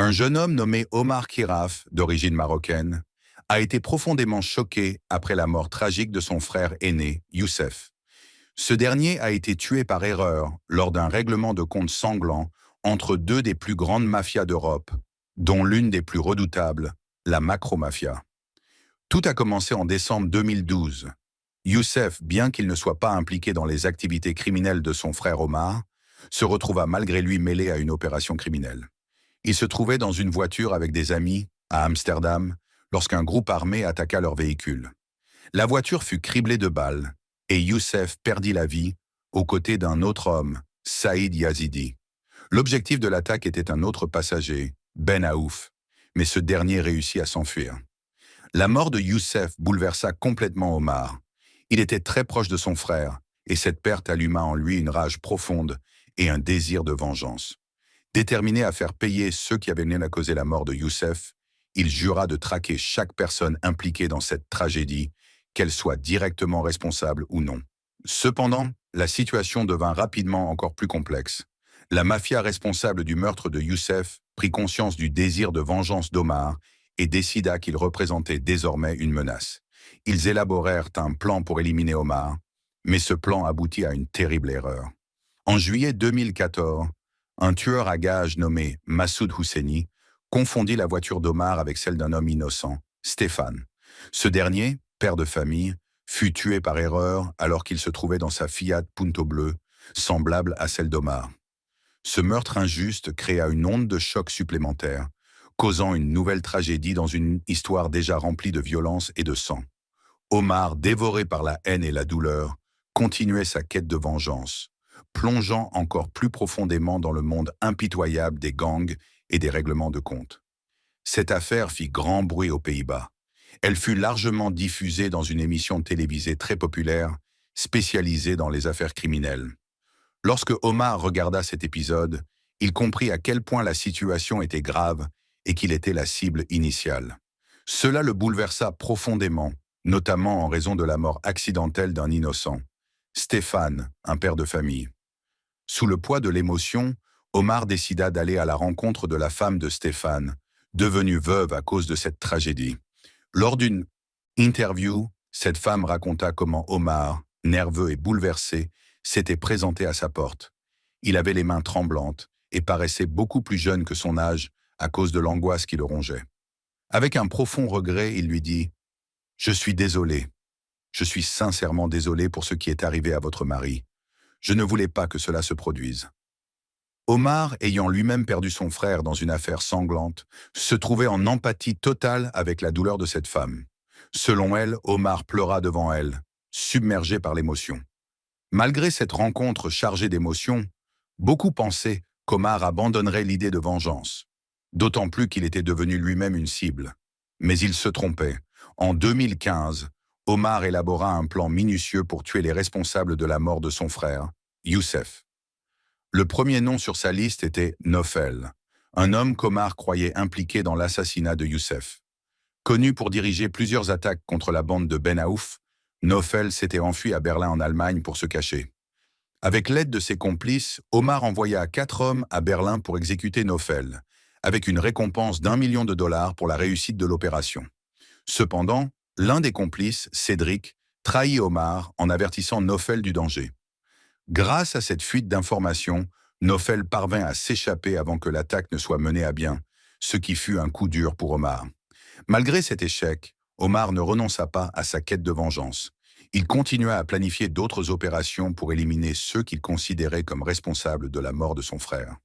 Un jeune homme nommé Omar Kiraf, d'origine marocaine, a été profondément choqué après la mort tragique de son frère aîné, Youssef. Ce dernier a été tué par erreur lors d'un règlement de compte sanglant entre deux des plus grandes mafias d'Europe, dont l'une des plus redoutables, la Macro-Mafia. Tout a commencé en décembre 2012. Youssef, bien qu'il ne soit pas impliqué dans les activités criminelles de son frère Omar, se retrouva malgré lui mêlé à une opération criminelle. Il se trouvait dans une voiture avec des amis, à Amsterdam, lorsqu'un groupe armé attaqua leur véhicule. La voiture fut criblée de balles, et Youssef perdit la vie aux côtés d'un autre homme, Saïd Yazidi. L'objectif de l'attaque était un autre passager, Ben Aouf, mais ce dernier réussit à s'enfuir. La mort de Youssef bouleversa complètement Omar. Il était très proche de son frère, et cette perte alluma en lui une rage profonde et un désir de vengeance. Déterminé à faire payer ceux qui avaient mené à causer la mort de Youssef, il jura de traquer chaque personne impliquée dans cette tragédie, qu'elle soit directement responsable ou non. Cependant, la situation devint rapidement encore plus complexe. La mafia responsable du meurtre de Youssef prit conscience du désir de vengeance d'Omar et décida qu'il représentait désormais une menace. Ils élaborèrent un plan pour éliminer Omar, mais ce plan aboutit à une terrible erreur. En juillet 2014, un tueur à gages nommé Massoud Husseini confondit la voiture d'Omar avec celle d'un homme innocent, Stéphane. Ce dernier, père de famille, fut tué par erreur alors qu'il se trouvait dans sa Fiat Punto Bleu, semblable à celle d'Omar. Ce meurtre injuste créa une onde de choc supplémentaire, causant une nouvelle tragédie dans une histoire déjà remplie de violence et de sang. Omar, dévoré par la haine et la douleur, continuait sa quête de vengeance, plongeant encore plus profondément dans le monde impitoyable des gangs et des règlements de compte. Cette affaire fit grand bruit aux Pays-Bas. Elle fut largement diffusée dans une émission télévisée très populaire, spécialisée dans les affaires criminelles. Lorsque Omar regarda cet épisode, il comprit à quel point la situation était grave et qu'il était la cible initiale. Cela le bouleversa profondément, notamment en raison de la mort accidentelle d'un innocent, Stéphane, un père de famille. Sous le poids de l'émotion, Omar décida d'aller à la rencontre de la femme de Stéphane, devenue veuve à cause de cette tragédie. Lors d'une interview, cette femme raconta comment Omar, nerveux et bouleversé, s'était présenté à sa porte. Il avait les mains tremblantes et paraissait beaucoup plus jeune que son âge à cause de l'angoisse qui le rongeait. Avec un profond regret, il lui dit « Je suis désolé. Je suis sincèrement désolé pour ce qui est arrivé à votre mari. Je ne voulais pas que cela se produise. » Omar, ayant lui-même perdu son frère dans une affaire sanglante, se trouvait en empathie totale avec la douleur de cette femme. Selon elle, Omar pleura devant elle, submergé par l'émotion. Malgré cette rencontre chargée d'émotions, beaucoup pensaient qu'Omar abandonnerait l'idée de vengeance, d'autant plus qu'il était devenu lui-même une cible. Mais il se trompait. En 2015, Omar élabora un plan minutieux pour tuer les responsables de la mort de son frère, Youssef. Le premier nom sur sa liste était Nofel, un homme qu'Omar croyait impliqué dans l'assassinat de Youssef. Connu pour diriger plusieurs attaques contre la bande de Ben Aouf, Nofel s'était enfui à Berlin en Allemagne pour se cacher. Avec l'aide de ses complices, Omar envoya 4 hommes à Berlin pour exécuter Nofel, avec une récompense d'1 million de dollars pour la réussite de l'opération. Cependant, l'un des complices, Cédric, trahit Omar en avertissant Nofel du danger. Grâce à cette fuite d'informations, Nofel parvint à s'échapper avant que l'attaque ne soit menée à bien, ce qui fut un coup dur pour Omar. Malgré cet échec, Omar ne renonça pas à sa quête de vengeance. Il continua à planifier d'autres opérations pour éliminer ceux qu'il considérait comme responsables de la mort de son frère.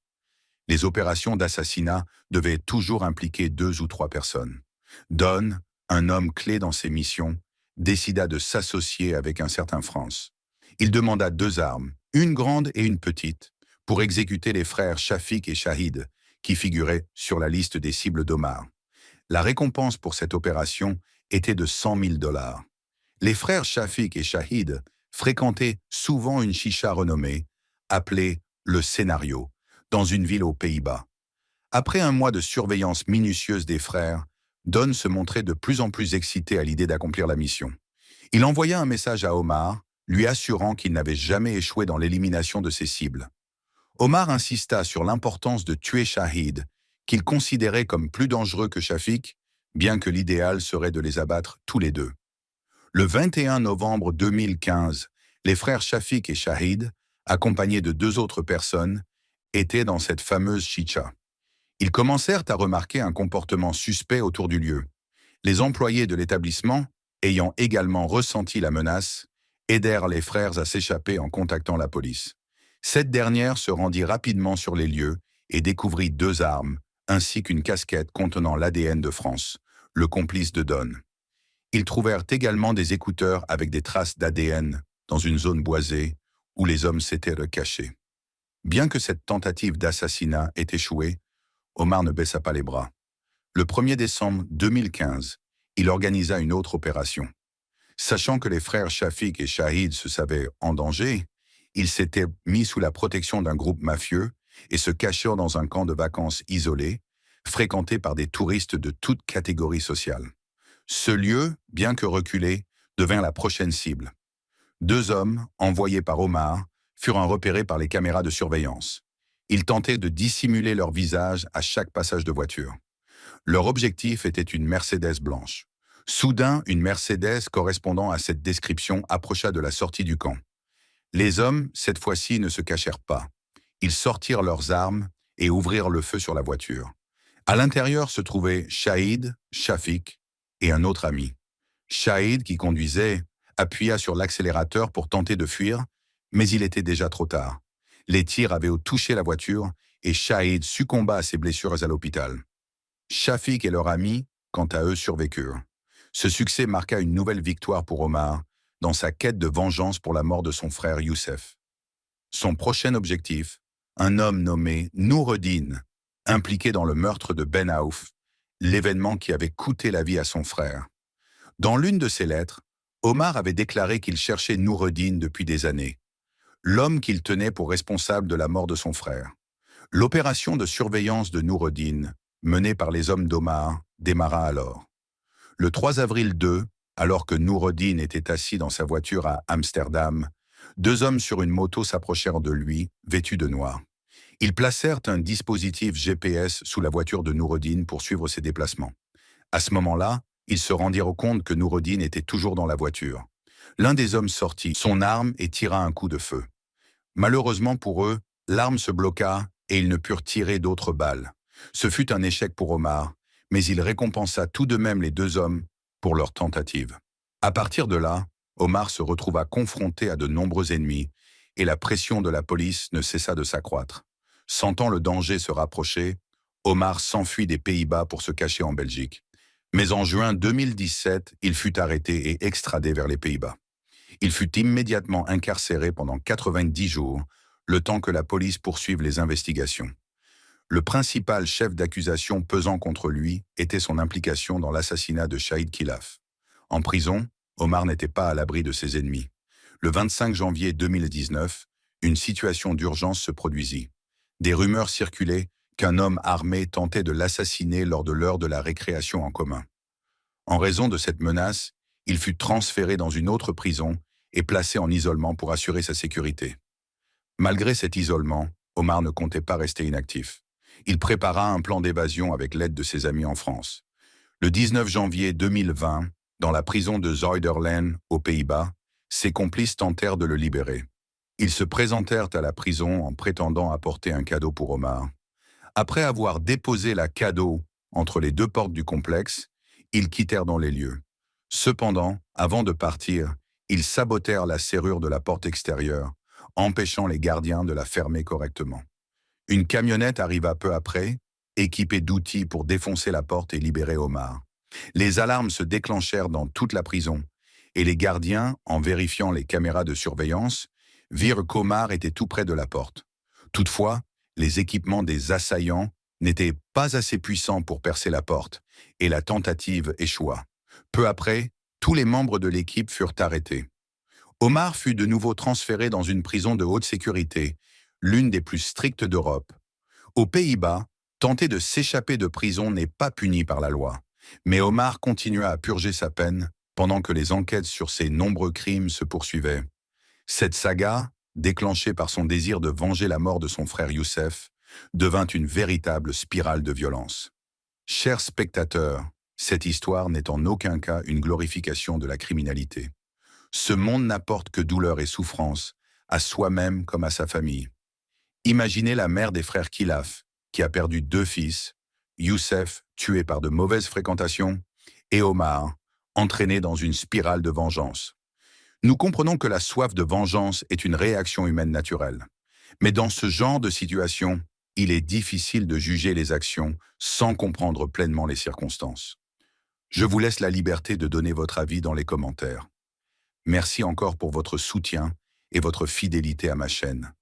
Les opérations d'assassinat devaient toujours impliquer 2 ou 3 personnes. Don, un homme clé dans ses missions, décida de s'associer avec un certain France. Il demanda 2 armes, une grande et une petite, pour exécuter les frères Shafik et Shahid, qui figuraient sur la liste des cibles d'Omar. La récompense pour cette opération était de 100 000 dollars. Les frères Shafik et Shahid fréquentaient souvent une chicha renommée, appelée le Scénario, dans une ville aux Pays-Bas. Après un mois de surveillance minutieuse des frères, Don se montrait de plus en plus excité à l'idée d'accomplir la mission. Il envoya un message à Omar, lui assurant qu'il n'avait jamais échoué dans l'élimination de ses cibles. Omar insista sur l'importance de tuer Shahid, qu'il considérait comme plus dangereux que Shafik, bien que l'idéal serait de les abattre tous les deux. Le 21 novembre 2015, les frères Shafik et Shahid, accompagnés de deux autres personnes, étaient dans cette fameuse chicha. Ils commencèrent à remarquer un comportement suspect autour du lieu. Les employés de l'établissement, ayant également ressenti la menace, aidèrent les frères à s'échapper en contactant la police. Cette dernière se rendit rapidement sur les lieux et découvrit deux armes, ainsi qu'une casquette contenant l'ADN de France, le complice de Don. Ils trouvèrent également des écouteurs avec des traces d'ADN dans une zone boisée où les hommes s'étaient recachés. Bien que cette tentative d'assassinat ait échoué, Omar ne baissa pas les bras. Le 1er décembre 2015, il organisa une autre opération. Sachant que les frères Shafik et Shahid se savaient en danger, ils s'étaient mis sous la protection d'un groupe mafieux et se cachèrent dans un camp de vacances isolé, fréquenté par des touristes de toute catégorie sociale. Ce lieu, bien que reculé, devint la prochaine cible. Deux hommes, envoyés par Omar, furent repérés par les caméras de surveillance. Ils tentaient de dissimuler leur visage à chaque passage de voiture. Leur objectif était une Mercedes blanche. Soudain, une Mercedes correspondant à cette description approcha de la sortie du camp. Les hommes, cette fois-ci, ne se cachèrent pas. Ils sortirent leurs armes et ouvrirent le feu sur la voiture. À l'intérieur se trouvaient Shahid, Shafik et un autre ami. Shahid, qui conduisait, appuya sur l'accélérateur pour tenter de fuir, mais il était déjà trop tard. Les tirs avaient touché la voiture et Shahid succomba à ses blessures à l'hôpital. Shafik et leur ami, quant à eux, survécurent. Ce succès marqua une nouvelle victoire pour Omar dans sa quête de vengeance pour la mort de son frère Youssef. Son prochain objectif, un homme nommé Noureddin, impliqué dans le meurtre de Ben Aouf, l'événement qui avait coûté la vie à son frère. Dans l'une de ses lettres, Omar avait déclaré qu'il cherchait Noureddin depuis des années, l'homme qu'il tenait pour responsable de la mort de son frère. L'opération de surveillance de Noureddin, menée par les hommes d'Omar, démarra alors. Le 3 avril 2, alors que Noureddin était assis dans sa voiture à Amsterdam, deux hommes sur une moto s'approchèrent de lui, vêtus de noir. Ils placèrent un dispositif GPS sous la voiture de Noureddin pour suivre ses déplacements. À ce moment-là, ils se rendirent compte que Noureddin était toujours dans la voiture. L'un des hommes sortit son arme et tira un coup de feu. Malheureusement pour eux, l'arme se bloqua et ils ne purent tirer d'autres balles. Ce fut un échec pour Omar, mais il récompensa tout de même les deux hommes pour leur tentative. À partir de là, Omar se retrouva confronté à de nombreux ennemis et la pression de la police ne cessa de s'accroître. Sentant le danger se rapprocher, Omar s'enfuit des Pays-Bas pour se cacher en Belgique. Mais en juin 2017, il fut arrêté et extradé vers les Pays-Bas. Il fut immédiatement incarcéré pendant 90 jours, le temps que la police poursuive les investigations. Le principal chef d'accusation pesant contre lui était son implication dans l'assassinat de Shahid Khilaf. En prison, Omar n'était pas à l'abri de ses ennemis. Le 25 janvier 2019, une situation d'urgence se produisit. Des rumeurs circulaient qu'un homme armé tentait de l'assassiner lors de l'heure de la récréation en commun. En raison de cette menace, il fut transféré dans une autre prison et placé en isolement pour assurer sa sécurité. Malgré cet isolement, Omar ne comptait pas rester inactif. Il prépara un plan d'évasion avec l'aide de ses amis en France. Le 19 janvier 2020, dans la prison de Zuiderland, aux Pays-Bas, ses complices tentèrent de le libérer. Ils se présentèrent à la prison en prétendant apporter un cadeau pour Omar. Après avoir déposé la cadeau entre les deux portes du complexe, ils quittèrent dans les lieux. Cependant, avant de partir, ils sabotèrent la serrure de la porte extérieure, empêchant les gardiens de la fermer correctement. Une camionnette arriva peu après, équipée d'outils pour défoncer la porte et libérer Omar. Les alarmes se déclenchèrent dans toute la prison, et les gardiens, en vérifiant les caméras de surveillance, virent qu'Omar était tout près de la porte. Toutefois, les équipements des assaillants n'étaient pas assez puissants pour percer la porte, et la tentative échoua. Peu après, tous les membres de l'équipe furent arrêtés. Omar fut de nouveau transféré dans une prison de haute sécurité, l'une des plus strictes d'Europe. Aux Pays-Bas, tenter de s'échapper de prison n'est pas puni par la loi, mais Omar continua à purger sa peine pendant que les enquêtes sur ses nombreux crimes se poursuivaient. Cette saga, déclenchée par son désir de venger la mort de son frère Youssef, devint une véritable spirale de violence. Chers spectateurs, cette histoire n'est en aucun cas une glorification de la criminalité. Ce monde n'apporte que douleur et souffrance, à soi-même comme à sa famille. Imaginez la mère des frères Khilaf, qui a perdu 2 fils, Youssef, tué par de mauvaises fréquentations, et Omar, entraîné dans une spirale de vengeance. Nous comprenons que la soif de vengeance est une réaction humaine naturelle. Mais dans ce genre de situation, il est difficile de juger les actions sans comprendre pleinement les circonstances. Je vous laisse la liberté de donner votre avis dans les commentaires. Merci encore pour votre soutien et votre fidélité à ma chaîne.